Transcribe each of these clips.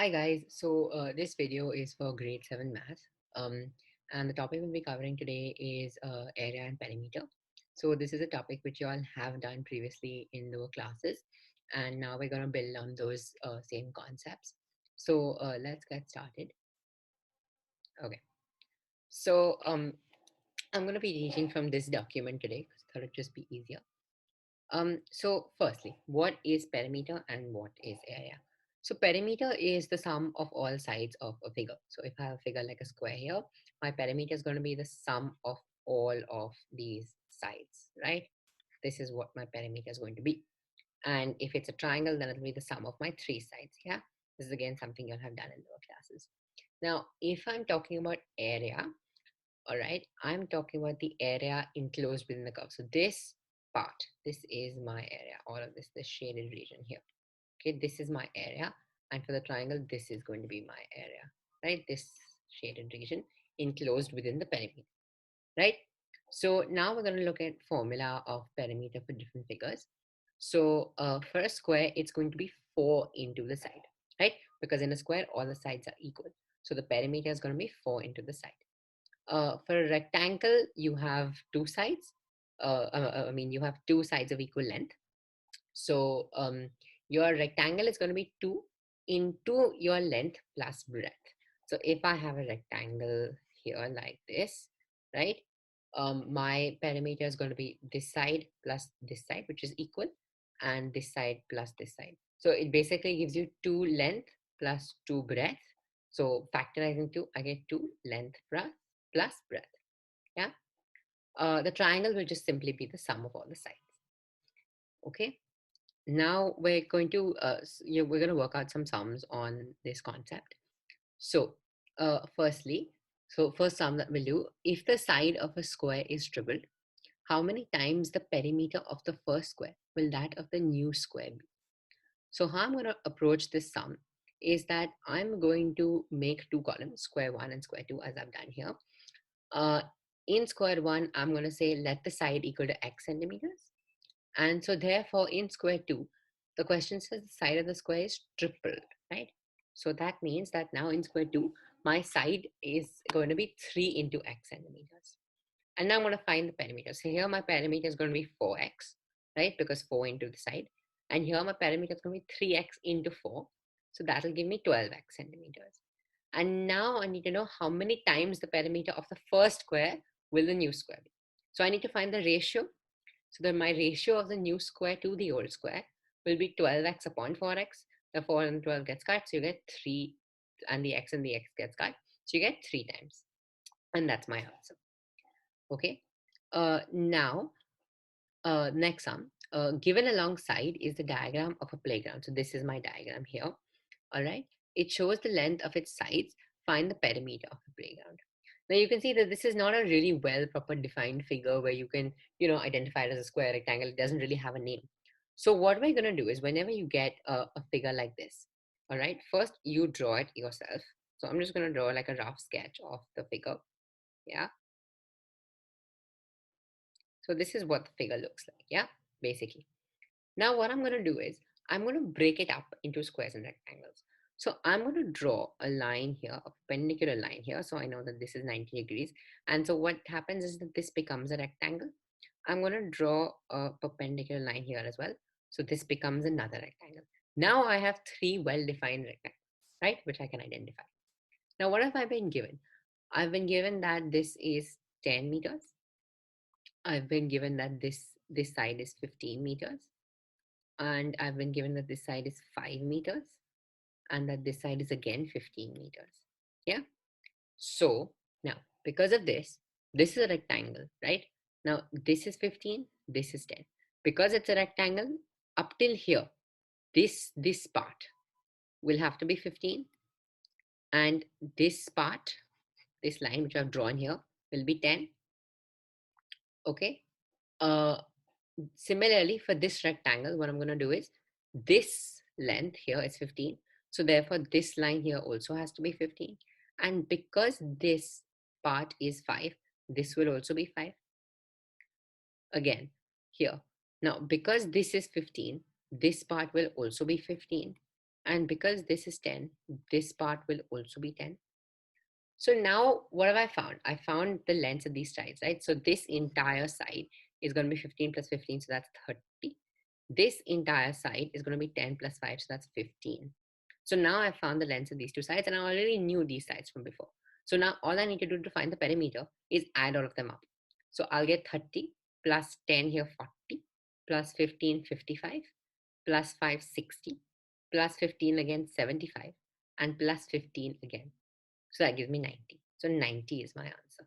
Hi guys, this video is for grade 7 math, um, and the topic we'll be covering today is area and perimeter. So this is a topic which you all have done previously in the classes, and now we're going to build on those same concepts. Let's get started. Okay, so I'm going to be teaching from this document today because I thought it'd just be easier. So firstly, what is perimeter and what is area? So perimeter is the sum of all sides of a figure. So if I have a figure like a square here, my perimeter is going to be the sum of all of these sides, right? This is what my perimeter is going to be. And if it's a triangle, then it'll be the sum of my three sides. Yeah. This is again something you'll have done in lower classes. Now, if I'm talking about area, all right, I'm talking about the area enclosed within the curve. So this is my area, all of this shaded region here. Okay, this is my area, and for the triangle, this is going to be my area, right? This shaded region enclosed within the perimeter, right? So now we're going to look at formula of perimeter for different figures. So for a square, it's going to be 4 into the side, right? Because in a square, all the sides are equal. So the perimeter is going to be 4 into the side. For a rectangle, you have two sides. You have two sides of equal length. So your rectangle is going to be 2 into your length plus breadth. So if I have a rectangle here like this, right? My perimeter is going to be this side plus this side, which is equal, and this side plus this side. So it basically gives you 2 length plus 2 breadth. So factorizing 2, I get 2 length plus breadth. Yeah. The triangle will just simply be the sum of all the sides. Okay. Now we're going to we're going to work out some sums on this concept. So firstly, first sum that we'll do, if the side of a square is tripled, how many times the perimeter of the first square will that of the new square be? So how I'm going to approach this sum is that I'm going to make two columns, square 1 and square 2, as I've done here. Uh, in square 1, I'm going to say let the side equal to x centimeters. And so therefore in square 2, the question says the side of the square is tripled, right? So that means that now in square 2, my side is going to be 3 into x centimeters. And now I'm going to find the perimeter. So here my perimeter is going to be 4x, right? Because 4 into the side. And here my perimeter is going to be 3x into 4. So that will give me 12x centimeters. And now I need to know how many times the perimeter of the first square will the new square be. So I need to find the ratio. So that my ratio of the new square to the old square will be 12x upon 4x. The 4 and 12 gets cut. So you get 3, and the x gets cut. So you get 3 times. And that's my answer. Okay. Now, next sum. Given alongside is the diagram of a playground. So this is my diagram here. All right. It shows the length of its sides. Find the perimeter of the playground. Now you can see that this is not a really well proper defined figure where you can, identify it as a square, rectangle. It doesn't really have a name. So what we're going to do is whenever you get a figure like this, all right, first you draw it yourself. So I'm just going to draw like a rough sketch of the figure. Yeah. So this is what the figure looks like. Yeah, basically. Now what I'm going to do is I'm going to break it up into squares and rectangles. So I'm going to draw a line here, a perpendicular line here. So I know that this is 90 degrees. And so what happens is that this becomes a rectangle. I'm going to draw a perpendicular line here as well. So this becomes another rectangle. Now I have 3 well-defined rectangles, right? Which I can identify. Now what have I been given? I've been given that this is 10 meters. I've been given that this side is 15 meters. And I've been given that this side is 5 meters and that this side is again 15 meters. Yeah. So now, because of this is a rectangle, right? Now, this is 15, this is 10. Because it's a rectangle, up till here, this part will have to be 15. And this part, this line which I've drawn here, will be 10. Okay. Uh, Similarly, for this rectangle, what I'm going to do is this length here is 15. So therefore, this line here also has to be 15. And because this part is 5, this will also be 5. Again, here. Now, because this is 15, this part will also be 15. And because this is 10, this part will also be 10. So now what have I found? I found the lengths of these sides, right? So this entire side is going to be 15 plus 15, so that's 30. This entire side is going to be 10 plus 5, so that's 15. So now I found the lengths of these two sides, and I already knew these sides from before. So now all I need to do to find the perimeter is add all of them up. So I'll get 30 plus 10 here, 40, plus 15, 55, plus 5, 60, plus 15 again, 75, and plus 15 again. So that gives me 90. So 90 is my answer.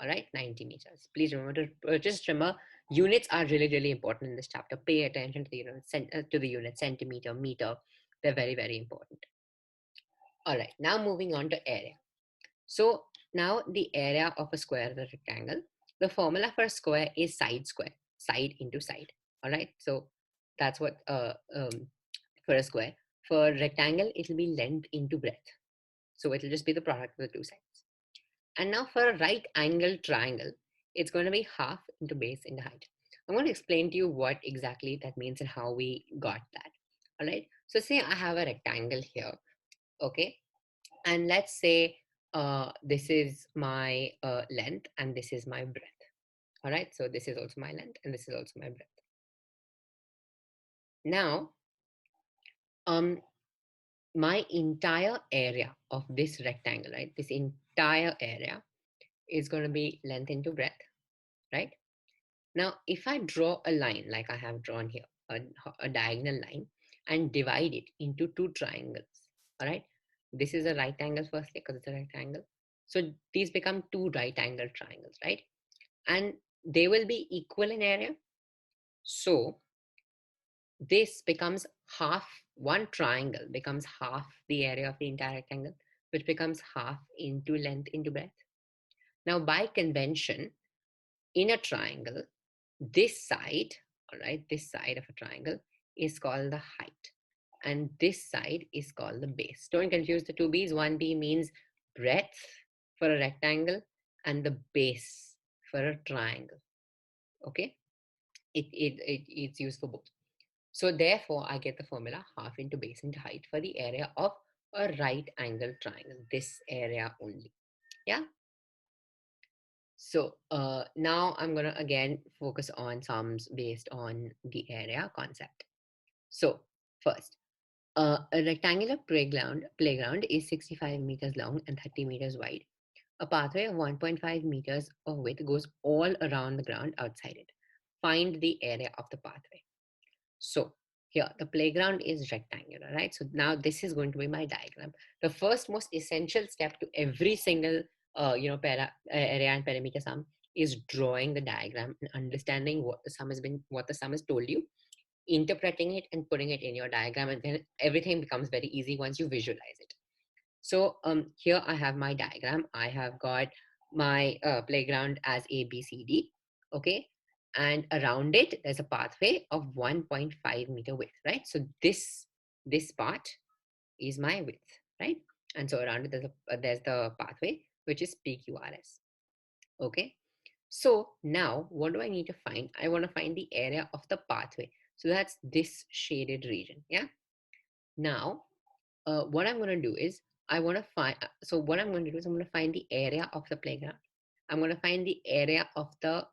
All right, 90 meters. Please remember to just remember, units are really, really important in this chapter. Pay attention to the unit, centimeter, meter. They're very, very important. All right, now moving on to area. So now the area of a square is a rectangle. The formula for a square is side square, side into side. All right, so that's what for a square. For a rectangle, it'll be length into breadth. So it'll just be the product of the two sides. And now for a right angle triangle, it's going to be half into base into height. I'm going to explain to you what exactly that means and how we got that. All right. So say I have a rectangle here. Okay. And let's say this is my length and this is my breadth. All right. So this is also my length and this is also my breadth. Now, my entire area of this rectangle, right? This entire area is going to be length into breadth, right? Now, if I draw a line like I have drawn here, a diagonal line, and divide it into two triangles, all right? This is a right angle firstly because it's a rectangle. So these become two right angle triangles, right? And they will be equal in area. So this becomes half, one triangle becomes half the area of the entire rectangle, which becomes half into length into breadth. Now, by convention, in a triangle, this side, all right, this side of a triangle is called the height. And this side is called the base. Don't confuse the two B's. One B means breadth for a rectangle and the base for a triangle. Okay? It's used for both. So therefore, I get the formula half into base into height for the area of a right angle triangle, this area only. Yeah? So now I'm going to again focus on sums based on the area concept. So first, a rectangular playground is 65 meters long and 30 meters wide. A pathway of 1.5 meters of width goes all around the ground outside it. Find the area of the pathway. So here, the playground is rectangular, right? So now this is going to be my diagram. The first most essential step to every single, area and perimeter sum is drawing the diagram and understanding what the sum has told you, interpreting it and putting it in your diagram, and then everything becomes very easy once you visualize it. So here I have my diagram. I have got my playground as A, B, C, D. Okay. And around it, there's a pathway of 1.5 meter width, right? So this part is my width, right? And so around it, there's the pathway, which is PQRS. Okay. So now what do I need to find? I want to find the area of the pathway. So that's this shaded region. Yeah. Now, what I'm going to do is I want to find, so what I'm going to do is I'm going to find the area of the playground. I'm going to find the area of the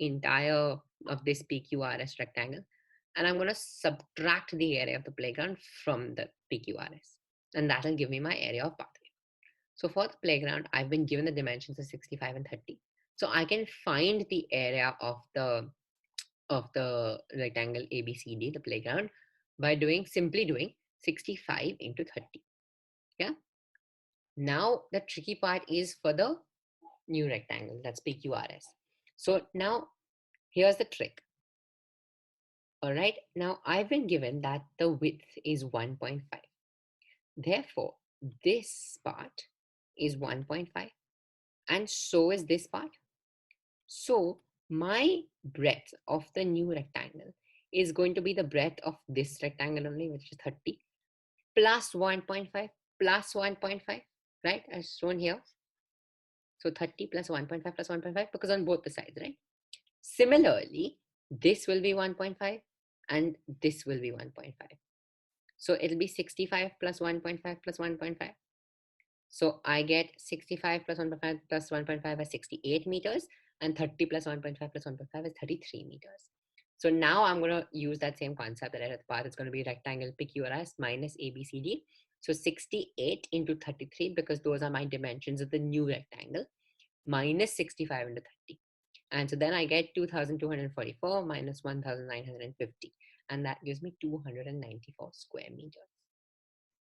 entire of this PQRS rectangle, and I'm going to subtract the area of the playground from the PQRS, and that'll give me my area of pathway. So for the playground, I've been given the dimensions of 65 and 30. So I can find the area of the rectangle ABCD, the playground, by simply doing 65 into 30. Yeah. Now the tricky part is for the new rectangle, that's PQRS. So now here's the trick. All right. Now I've been given that the width is 1.5. Therefore, this part is 1.5 and so is this part. So my breadth of the new rectangle is going to be the breadth of this rectangle only, which is 30, plus 1.5 plus 1.5, right? As shown here. So 30 plus 1.5 plus 1.5, because on both the sides, right? Similarly, this will be 1.5 and this will be 1.5. So it'll be 65 plus 1.5 plus 1.5. So I get 65 plus 1.5 plus 1.5 is 68 meters, and 30 plus 1.5 plus 1.5 is 33 meters. So now I'm going to use that same concept that I had at the path. It's going to be rectangle PQRS minus ABCD. So 68 into 33, because those are my dimensions of the new rectangle, minus 65 into 30. And so then I get 2,244 minus 1,950. And that gives me 294 square meters.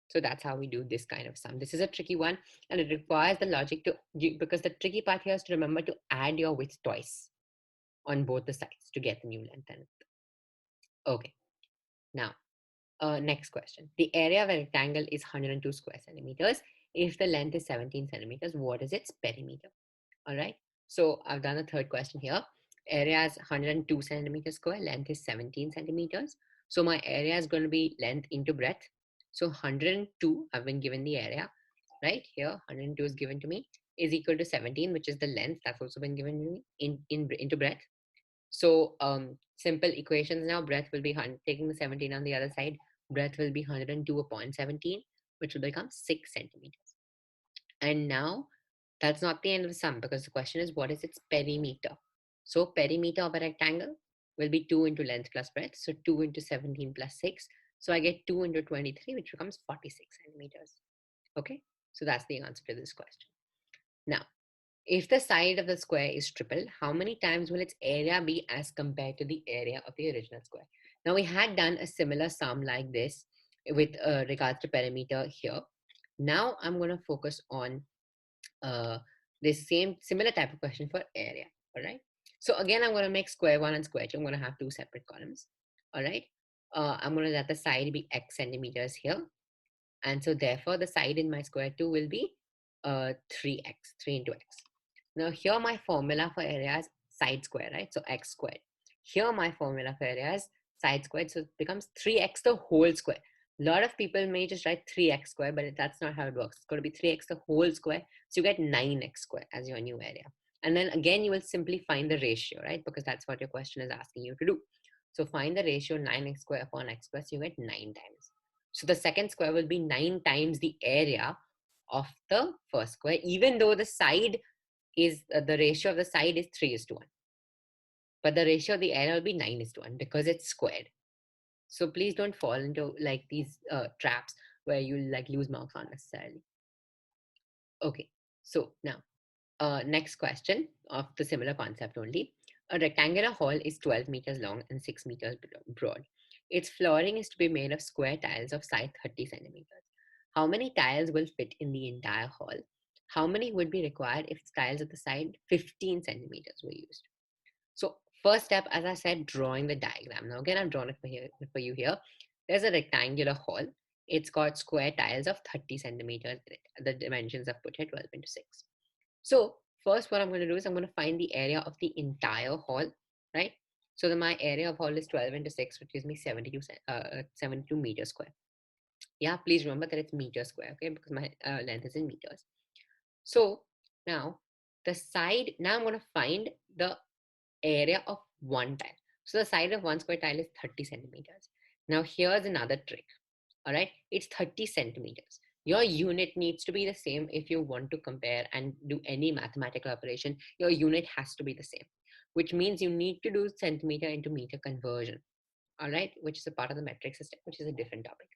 So that's how we do this kind of sum. This is a tricky one, and it requires the logic to, because the tricky part here is to remember to add your width twice on both the sides to get the new length and width. Okay, now, next question. The area of a rectangle is 102 square centimeters. If the length is 17 centimeters, what is its perimeter? All right, so I've done a third question here. Area is 102 centimeters square, length is 17 centimeters. So my area is going to be length into breadth. So 102, I've been given the area, right? Here, 102 is given to me, is equal to 17, which is the length that's also been given to me into breadth. So simple equations now, breadth will be, taking the 17 on the other side, breadth will be 102 upon 17, which will become 6 centimeters. And now that's not the end of the sum, because the question is, what is its perimeter? So perimeter of a rectangle will be 2 into length plus breadth. So 2 into 17 plus 6. So I get 2 into 23, which becomes 46 centimeters. Okay, so that's the answer to this question. Now, if the side of the square is triple, how many times will its area be as compared to the area of the original square? Now, we had done a similar sum like this with regards to perimeter here. Now, I'm going to focus on this similar type of question for area. All right. So again, I'm going to make square one and square two. I'm going to have two separate columns. All right. I'm going to let the side be x centimeters here. And so therefore the side in my square two will be 3x, 3 into x. Now here my formula for area is side square, right? So x squared. Here my formula for area is side squared. So it becomes 3x the whole square. A lot of people may just write 3x square, but that's not how it works. It's going to be 3x the whole square. So you get 9x square as your new area. And then again, you will simply find the ratio, right? Because that's what your question is asking you to do. So find the ratio 9x square upon x square. So you get 9 times. So the second square will be 9 times the area of the first square, even though the side is, the ratio of the side is 3:1. But the ratio of the area will be 9:1 because it's squared. So please don't fall into like these traps where you like lose marks unnecessarily. Okay, so now next question of the similar concept only. A rectangular hall is 12 meters long and 6 meters broad. Its flooring is to be made of square tiles of size 30 centimeters. How many tiles will fit in the entire hall? How many would be required if tiles at the side 15 centimeters were used? So first step, as I said, drawing the diagram. Now again, I've drawn it for you here. There's a rectangular hall. It's got square tiles of 30 centimeters in it. The dimensions I've put here, 12 into 6. So first what I'm going to do is I'm going to find the area of the entire hall, right? So my area of hall is 12 into 6, which gives me 72 meters square. Yeah, please remember that it's meter square, okay? Because my length is in meters. So now the side, now I'm going to find the area of one tile. So the side of one square tile is 30 centimeters. Now here's another trick. All right, it's 30 centimeters. Your unit needs to be the same if you want to compare and do any mathematical operation. Your unit has to be the same, which means you need to do centimeter into meter conversion. All right, which is a part of the metric system, which is a different topic.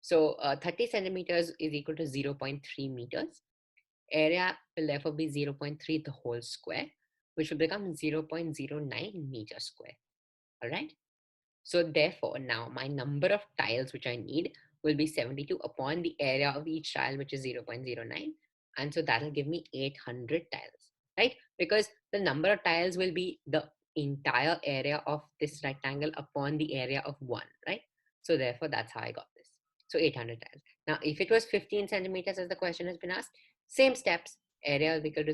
So 30 centimeters is equal to 0.3 meters. Area will therefore be 0.3 the whole square, which will become 0.09 meters square. All right. So therefore, now my number of tiles which I need will be 72 upon the area of each tile, which is 0.09. And so that'll give me 800 tiles, right? Because the number of tiles will be the entire area of this rectangle upon the area of one, right? So therefore, that's how I got this. So 800 tiles. Now, if it was 15 centimeters, as the question has been asked, same steps. Area will be equal to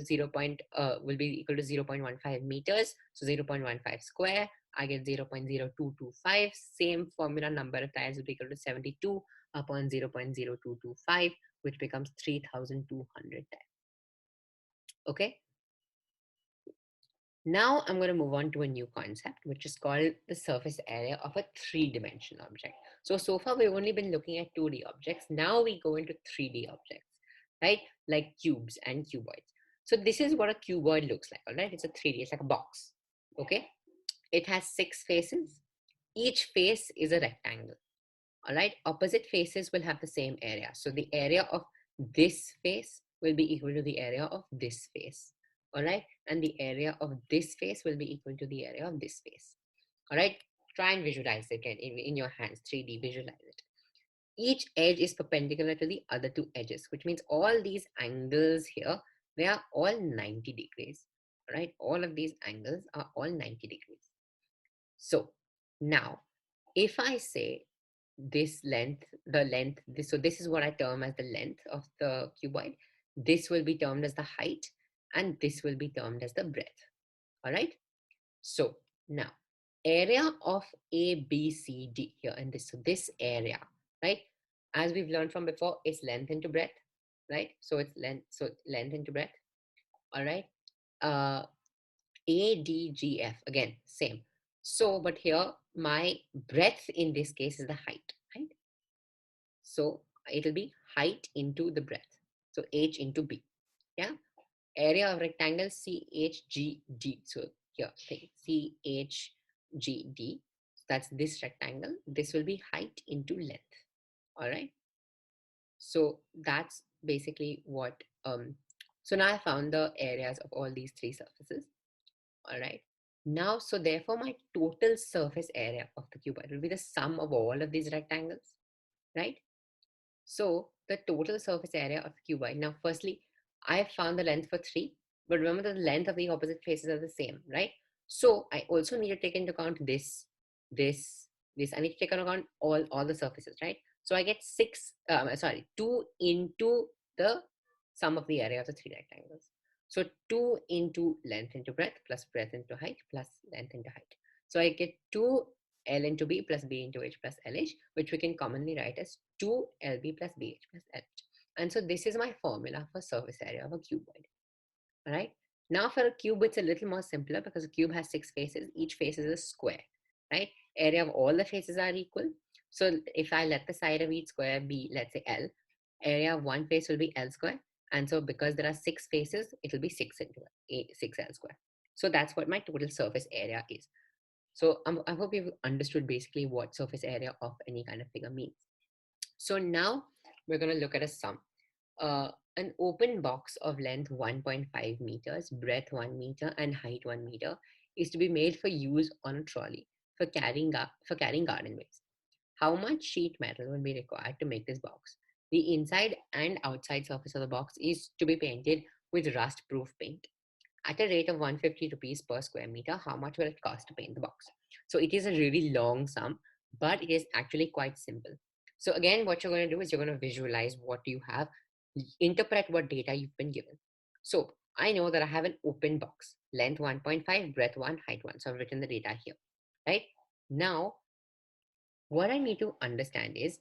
0.15 meters. So 0.15 square. I get 0.0225. Same formula, number of tiles will be equal to 72 upon 0.0225, which becomes 3,200 tiles. Okay. Now I'm going to move on to a new concept, which is called the surface area of a three-dimensional object. So far we've only been looking at 2D objects. Now we go into 3D objects, right? Like cubes and cuboids. So this is what a cuboid looks like, all right? It's a 3D, it's like a box, okay? It has 6 faces. Each face is a rectangle, all right? Opposite faces will have the same area. So the area of this face will be equal to the area of this face, all right? And the area of this face will be equal to the area of this face, all right? Try and visualize it again in your hands, 3D, visualize it. Each edge is perpendicular to the other 2 edges, which means all these angles here, they are all 90 degrees, right? All of these angles are all 90 degrees. So now, if I say this length, so this is what I term as the length of the cuboid. This will be termed as the height, and this will be termed as the breadth. All right. So now, area of A, B, C, D here, and this. So this area, right? As we've learned from before, is length into breadth, right? So it's length. So length into breadth. All right. Uh, A, D, G, F. Again, same. So, but here my breadth in this case is the height, right? So it'll be height into the breadth. So H into B. Yeah. Area of rectangle CHGD. So here, think CHGD. That's this rectangle. This will be height into length. All right. So that's basically what. So now I found the areas of all these 3 surfaces. All right. Now, so therefore, my total surface area of the cuboid will be the sum of all of these rectangles, right? So the total surface area of the cuboid. Now, firstly, I have found the length for 3, but remember the length of the opposite faces are the same, right? So I also need to take into account this. I need to take into account all the surfaces, right? So I get 2 into the sum of the area of the 3 rectangles. So 2 into length into breadth plus breadth into height plus length into height. So I get 2 L into B plus B into H plus LH, which we can commonly write as 2LB plus BH plus LH. And so this is my formula for surface area of a cuboid. All right. Now for a cube, it's a little more simpler because a cube has 6 faces. Each face is a square, right? Area of all the faces are equal. So if I let the side of each square be, let's say L, area of one face will be L square. And so because there are 6 faces, it will be 6 into 6L square. So that's what my total surface area is. So I hope you've understood basically what surface area of any kind of figure means. So now we're going to look at a sum. An open box of length 1.5 meters, breadth 1 meter, and height 1 meter is to be made for use on a trolley for carrying garden waste. How much sheet metal will be required to make this box? The inside and outside surface of the box is to be painted with rust-proof paint. At a rate of 150 rupees per square meter, how much will it cost to paint the box? So it is a really long sum, but it is actually quite simple. So again, what you're going to do is you're going to visualize what you have, interpret what data you've been given. So I know that I have an open box, length 1.5, breadth 1, height 1. So I've written the data here, right? Now, what I need to understand is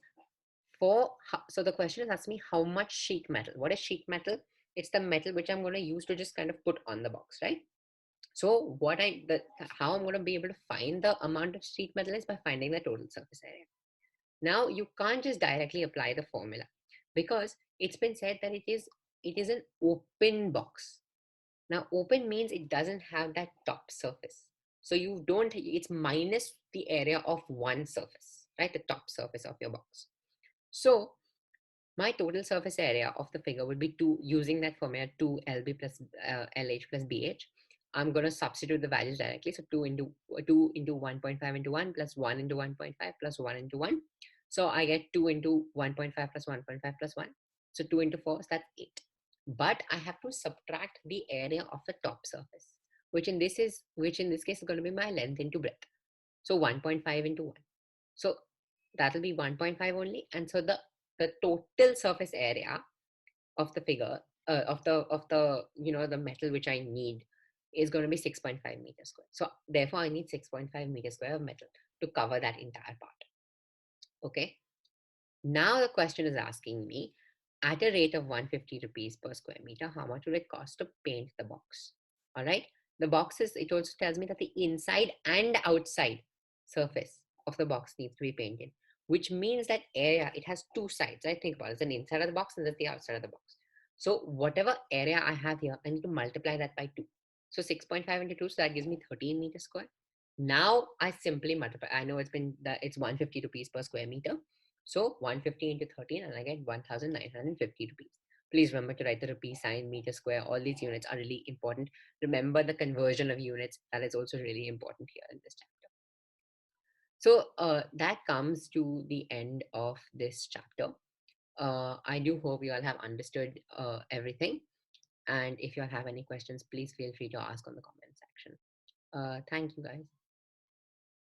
so the question is asking me how much sheet metal. What is sheet metal? It's the metal which I'm going to use to just kind of put on the box, right? So how I'm going to be able to find the amount of sheet metal is by finding the total surface area. Now you can't just directly apply the formula because it's been said that it is an open box. Now open means it doesn't have that top surface. So it's minus the area of one surface, right? The top surface of your box. So my total surface area of the figure would be 2, using that formula 2LB plus LH plus BH. I'm going to substitute the values directly. So 2 into 1.5 into 1 plus 1 into 1.5 plus 1 into 1. So I get 2 into 1.5 plus 1.5 plus 1. So 2 into 4, so that's 8. But I have to subtract the area of the top surface, which in this case is going to be my length into breadth. So 1.5 into 1. So that will be 1.5 only. And so the total surface area of the figure of the the metal which I need is going to be 6.5 meters square. So therefore I need 6.5 meters square of metal to cover that entire part. Okay. Now the question is asking me, at a rate of 150 rupees per square meter, how much will it cost to paint the box? All right. The boxes, it also tells me that the inside and outside surface of the box needs to be painted, which means that area, it has two sides. I think about it. It's an inside of the box and that's the outside of the box. So whatever area I have here, I need to multiply that by 2. So 6.5 into 2, so that gives me 13 meters square. Now I simply multiply. I know it's 150 rupees per square meter. So 150 into 13 and I get 1950 rupees. Please remember to write the rupee sign, meter square. All these units are really important. Remember the conversion of units. That is also really important here in this chapter. So that comes to the end of this chapter. I do hope you all have understood everything. And if you all have any questions, please feel free to ask on the comment section. Thank you, guys.